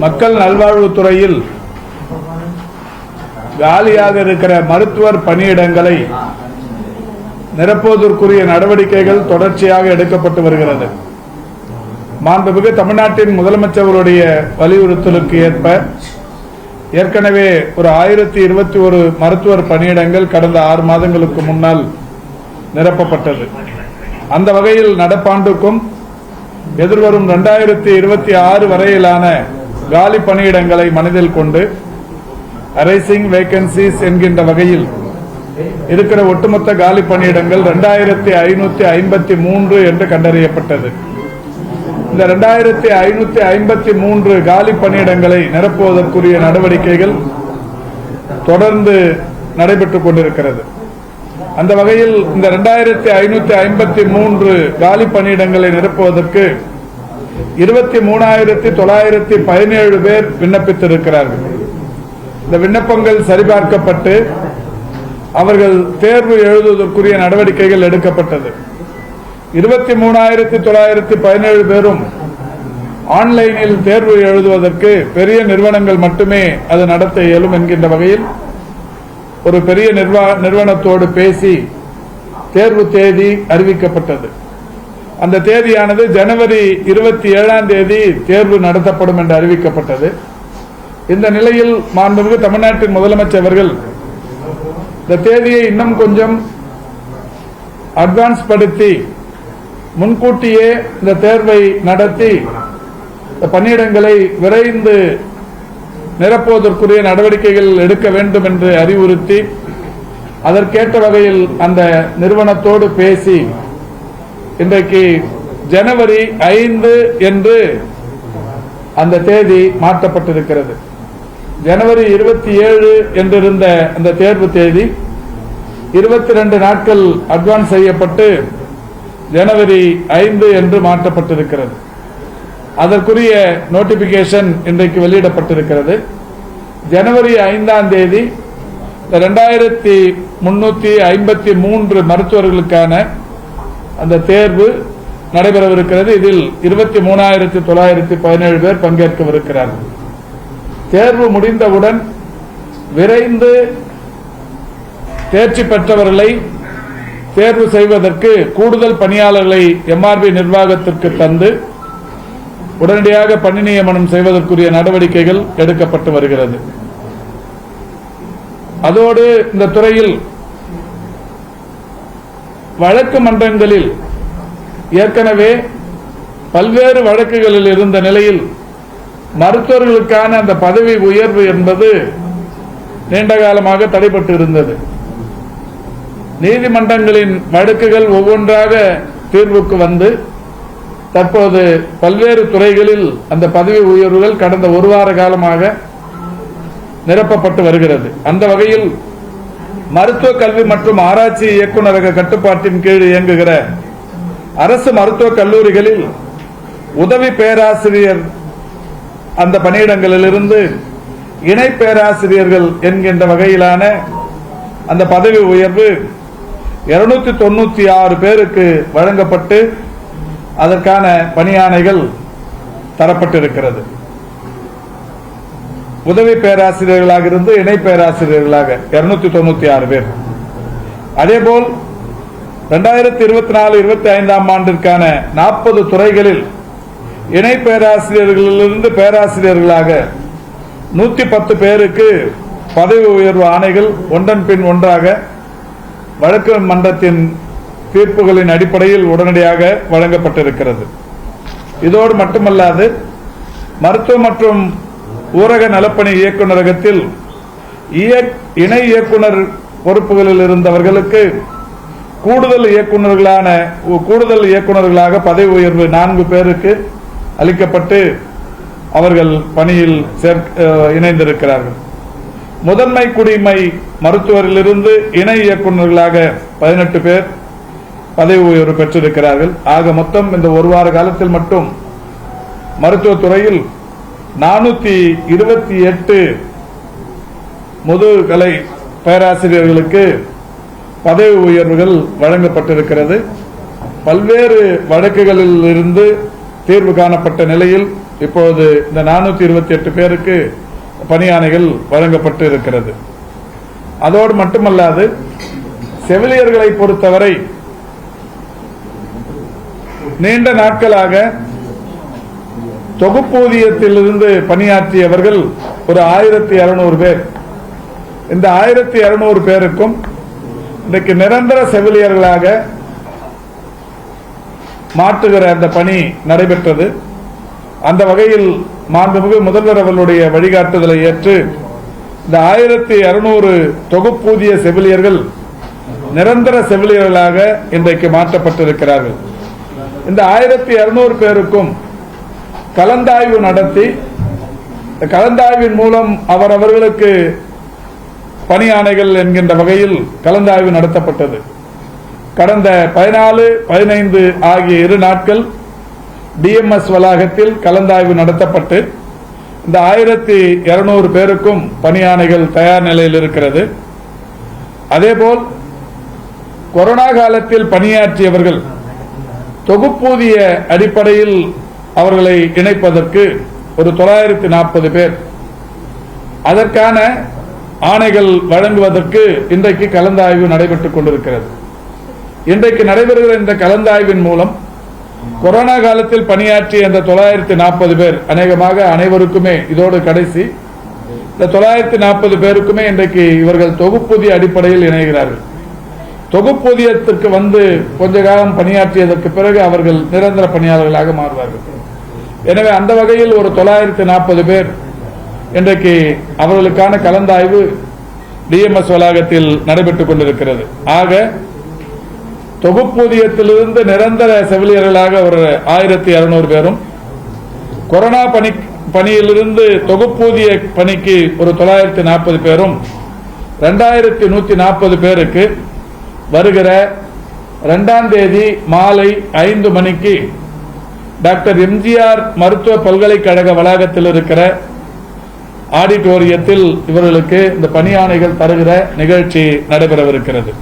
மக்கள் நல்வாழ்வுத்துறையில் காலியாக இருக்கிற மருத்துவர் பணியிடங்களை நிரப்புவதற்குரிய நடவடிக்கைகள் தொடர்ச்சியாக எடுக்கப்பட்டு வருகிறது. மாண்புமிகு தமிழ்நாட்டின் முதலமைச்சருடைய வலியுறுத்தலுக்கு ஏற்ப ஏற்கனவே ஒரு 1021 மருத்துவர் பணியிடங்கள் கடந்த 6 மாதங்களுக்கு முன்னால் நிரப்பப்பட்டது. அந்த வகையில் நடப்பாண்டுக்கும் எதிர்வரும் 2026 வரையிலான காலி பணியிடங்களை மனதில் கொண்டு அரைசிங் வேகன்சிஸ் என்கின்ற வகையில் இருக்கிற ஒட்டுமொத்த காலி பணியிடங்கள் 2553 என்று கண்டறியப்பட்டது. இந்த 2553 காலி பணியிடங்களை நிரப்புவதற்குரிய நடவடிக்கைகள் தொடர்ந்து நடைபெற்றுக் கொண்டிருக்கிறது. அந்த வகையில் இந்த 2553 காலி பணியிடங்களை நிரப்புவதற்கு 23,917 பேர் விண்ணப்பித்திருக்கிறார்கள். இந்த விண்ணப்பங்கள் சரிபார்க்கப்பட்டு அவர்கள் தேர்வு எழுதுவதற்குரிய நடவடிக்கைகள் எடுக்கப்பட்டது. 23,917 பேரும் ஆன்லைனில் தேர்வு எழுதுவதற்கு பெரிய நிறுவனங்கள் மட்டுமே அது நடத்த இயலும் என்கின்ற வகையில் ஒரு பெரிய நிறுவனத்தோடு பேசி தேர்வு தேதி அறிவிக்கப்பட்டது. அந்த தேதியானது ஜனவரி 27ஆம் தேதி தேர்வு நடத்தப்படும் என்று அறிவிக்கப்பட்டது. இந்த நிலையில் மாண்புமிகு தமிழ்நாட்டின் முதலமைச்சர் அவர்கள் இந்த தேதியை இன்னும் கொஞ்சம் அட்வான்ஸ் படுத்தி முன்கூட்டியே இந்த தேர்வை நடத்தி பணியிடங்களை விரைந்து நிரப்புவதற்குரிய நடவடிக்கைகள் எடுக்க வேண்டும் என்று அறிவுறுத்தி அதற்கேற்ற வகையில் அந்த நிறுவனத்தோடு பேசி இன்றைக்கு ஜனவரி 5 என்று அந்த தேதி மாற்றப்பட்டிருக்கிறது. ஜனவரி 27 என்றிருந்த அந்த தேர்வு தேதி 22 நாட்கள் அட்வான்ஸ் செய்யப்பட்டு ஜனவரி 5 என்று மாற்றப்பட்டிருக்கிறது. அதற்குரிய நோட்டிபிகேஷன் இன்றைக்கு வெளியிடப்பட்டிருக்கிறது. ஜனவரி 5ஆம் தேதி 2353 மருத்துவர்களுக்கான அந்த தேர்வு நடைபெறவிருக்கிறது. இதில் 23,917 பேர் பங்கேற்கவிருக்கிறார்கள். தேர்வு முடிந்தவுடன் விரைந்து தேர்ச்சி பெற்றவர்களை தேர்வு செய்வதற்கு கூடுதல் பணியாளர்களை எம்ஆர்பி நிர்வாகத்திற்கு தந்து உடனடியாக பணி நியமனம் செய்வதற்குரிய நடவடிக்கைகள் எடுக்கப்பட்டு வருகிறது. அதோடு இந்த துறையில் வழக்கு மன்றங்களில் ஏற்கனவே பல்வேறு வழக்குகளில் இருந்த நிலையில் மருத்துவர்களுக்கான அந்த பதவி உயர்வு என்பது நீண்ட காலமாக தடைபட்டு இருந்தது. நீதிமன்றங்களின் வழக்குகள் ஒவ்வொன்றாக தீர்வுக்கு வந்து தற்போது பல்வேறு துறைகளில் அந்த பதவி உயர்வுகள் கடந்த 1 வார காலமாக நிரப்பப்பட்டு வருகிறது. அந்த வகையில் மருத்துவ கல்வி மற்றும் ஆராய்ச்சி இயக்குநரக கட்டுப்பாட்டின் கீழ் இயங்குகிற அரசு மருத்துவக் கல்லூரிகளில் உதவி பேராசிரியர் அந்த பணியிடங்களிலிருந்து இணை பேராசிரியர்கள் என்கின்ற வகையிலான அந்த பதவி உயர்வு 296 பேருக்கு வழங்கப்பட்டு அதற்கான பணியாணைகள் தரப்பட்டிருக்கிறது. உதவி பேராசிரியர்களாக இருந்து இணை பேராசிரியர்களாக 296 பேர். அதேபோல் 2024-25ஆம் ஆண்டிற்கான 40 துறைகளில் இணை பேராசிரியர்களிலிருந்து பேராசிரியர்களாக 110 பேருக்கு பதவி உயர்வு ஆணைகள் ஒன்றன் பின் ஒன்றாக வழக்கு மன்றத்தின் தீர்ப்புகளின் அடிப்படையில் உடனடியாக வழங்கப்பட்டிருக்கிறது. இதோடு மட்டுமல்லாது மருத்துவ மற்றும் ஊரக நலப்பணி இயக்குநரகத்தில் இணை இயக்குனர் பொறுப்புகளில் இருந்தவர்களுக்கு கூடுதல் இயக்குநர்களாக பதவி உயர்வு 4 பேருக்கு அளிக்கப்பட்டு அவர்கள் பணியில் இணைந்திருக்கிறார்கள். முதன்மை குடிமை மருத்துவரிலிருந்து இணை இயக்குநர்களாக 18 பேர் பதவி உயர்வு பெற்றிருக்கிறார்கள். ஆக மொத்தம் இந்த 1 வார காலத்தில் மட்டும் மருத்துவத்துறையில் 428 முதுகலை பேராசிரியர்களுக்கு பதவி உயர்வுகள் வழங்கப்பட்டிருக்கிறது. பல்வேறு வழக்குகளில் இருந்து தீர்வு காணப்பட்ட நிலையில் இப்பொழுது இந்த 428 பேருக்கு பணியாணைகள் வழங்கப்பட்டு இருக்கிறது. அதோடு மட்டுமல்லாது செவிலியர்களை பொறுத்தவரை நீண்ட நாட்களாக தொகுப்பூதியத்திலிருந்து பணியாற்றியவர்கள் ஒரு 1200 பேர். இந்த 1200 பேருக்கும் இன்றைக்கு நிரந்தர செவிலியர்களாக மாற்றுகிற அந்த பணி நடைபெற்றது. அந்த வகையில் மாண்புமிகு முதல்வர் அவர்களுடைய வழிகாட்டுதலை ஏற்று இந்த 1200 தொகுப்பூதிய செவிலியர்கள் நிரந்தர செவிலியர்களாக இன்றைக்கு மாற்றப்பட்டிருக்கிறார்கள். இந்த 1200 பேருக்கும் கலந்தாய்வு நடத்தி கலந்தாய்வின் மூலம் அவரவர்களுக்கு பணியாணைகள் என்கின்ற வகையில் கலந்தாய்வு நடத்தப்பட்டது. கடந்த 14, 15 ஆகிய 2 நாட்கள் டிஎம்எஸ் வளாகத்தில் கலந்தாய்வு நடத்தப்பட்டு இந்த 1200 பேருக்கும் பணியாணைகள் தயார் நிலையில் இருக்கிறது. அதேபோல் கொரோனா காலத்தில் பணியாற்றியவர்கள் தொகுப்பூதிய அடிப்படையில் அவர்களை இணைப்பதற்கு ஒரு 940 பேர், அதற்கான ஆணைகள் வழங்குவதற்கு இன்றைக்கு கலந்தாய்வு நடைபெற்றுக் கொண்டிருக்கிறது. இன்றைக்கு நடைபெறுகிற இந்த கலந்தாய்வின் மூலம் கொரோனா காலத்தில் பணியாற்றிய இந்த 940 பேர் அநேகமாக அனைவருக்குமே இதோடு கடைசி இந்த 940 பேருக்குமே இன்றைக்கு இவர்கள் தொகுப்பூதிய அடிப்படையில் இணைகிறார்கள். தொகுப்பூதியத்திற்கு வந்து கொஞ்ச காலம் பணியாற்றியதற்கு பிறகு அவர்கள் நிரந்தர பணியாளர்களாக மாறுவார்கள். எனவே அந்த வகையில் ஒரு 940 பேர் இன்றைக்கு அவர்களுக்கான கலந்தாய்வு டிஎம்எஸ் வளாகத்தில் நடைபெற்றுக் கொண்டிருக்கிறது. ஆக தொகுப்பூதியத்திலிருந்து நிரந்தர செவிலியர்களாக ஒரு 1200 பேரும், கொரோனா பணியிலிருந்து தொகுப்பூதிய பணிக்கு ஒரு 940 பேரும், 2140 பேருக்கு வருகிற 2ஆம் தேதி மாலை 5 மணிக்கு டாக்டர் எம்ஜிஆர் மருத்துவ பல்கலைக்கழக வளாகத்தில் இருக்கிற ஆடிட்டோரியத்தில் இவர்களுக்கு இந்த பணியாணைகள் தருகிற நிகழ்ச்சி நடைபெறவிருக்கிறது.